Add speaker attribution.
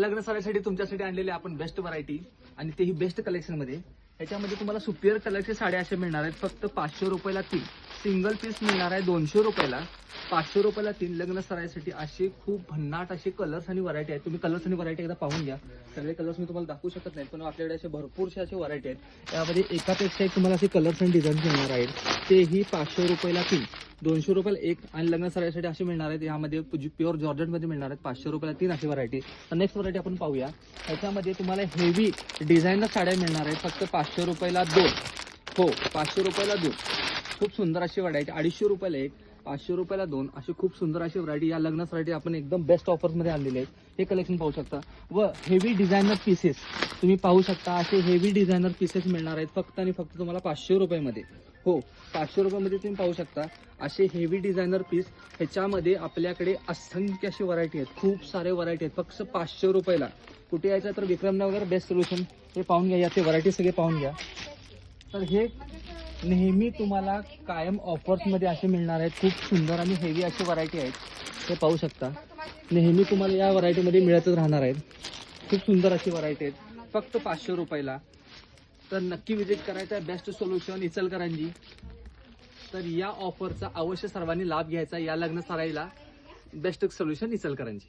Speaker 1: लग्न सराईसाठी तुमच्यासाठी आणलेली आपण बेस्ट व्हरायटी आणि तेही बेस्ट कलेक्शन मध्ये। ह्याच्यामध्ये तुम्हाला सुपिरियर कलरच्या साड्या अशा मिळणार आहेत फक्त 500 रुपयाला 3। सिंगल पीस मिळणार आहे 200 रुपयाला, 500 रुपयाला 3। लग्न सराईसाठी असे खूप भन्नाट असे कलर्स आणि व्हरायटी आहेत। तुम्ही कलर्स आणि व्हरायटी एकदा पाहून घ्या। सगळे कलर्स मी तुम्हाला दाखवू शकत नाही, पण आपल्याकडे असे भरपूरसे असे व्हरायटी आहेत। यामध्ये एकापेक्षा एक तुम्हाला असे कलर्स आणि डिझाईन मिळणार आहेत। तेही 500 रुपयाला 3, 200 रुपयाला 1 आणि लग्न सराईसाठी असे मिळणार आहेत। यामध्ये प्युअर जॉर्जेट मध्ये मिळणार आहेत 500 रुपयाला 3 अशी व्हरायटी। तर नेक्स्ट व्हरायटी आपण पाहूया। ह्याच्यामध्ये तुम्हाला हेवी डिझायनर साड्या मिळणार आहेत फक्त 500 रुपयाला 2। हो, 500 रुपयाला 2। खूप सुंदर अशी व्हरायटी। 250 रुपयाला 1, 500 रुपयाला 2 अशी खूप सुंदर अशी व्हरायटी या लग्नासाठी आपण एकदम बेस्ट ऑफर्स मध्ये आणलेले आहेत। हे कलेक्शन पाहू शकता व हेवी डिझायनर पीसेस तुम्ही पाहू शकता। असे हेवी डिझायनर पीसेस मिळणार आहेत फक्त आणि फक्त तुम्हाला 500 रुपयामध्ये। हो, 500 रुपयामध्ये तुम्ही पाहू शकता असे हेवी डिझायनर पीस। ह्याच्यामध्ये आपल्याकडे असंख्य अशी व्हरायटी आहेत, खूप सारे व्हरायटी आहेत फक्त 500 रुपयाला। कुठे यायचं तर विक्रमनगर बेस्ट सोल्युशन हे पाहून घ्या, याचे व्हरायटी सगळे पाहून घ्या। तर हे नेहमी तुम्हाला कायम ऑफर्स मध्ये असे मिळणार आहेत। खूप सुंदर आणि हेवी अशी व्हरायटी आहेत, हे पाहू शकता। नेहमी तुम्हाला या व्हरायटी मध्ये मिळतच राहणार आहेत। खूप सुंदर अशी व्हरायटी आहेत फक्त 500 रुपयाला। तर नक्की विजिट करायचा आहे बेस्ट सोल्युशन इचलकरंजी। तर या ऑफरचा अवश्य सर्वांनी लाभ घ्यायचा। या लग्न सराईला बेस्ट सोल्युशन इचलकरंजी।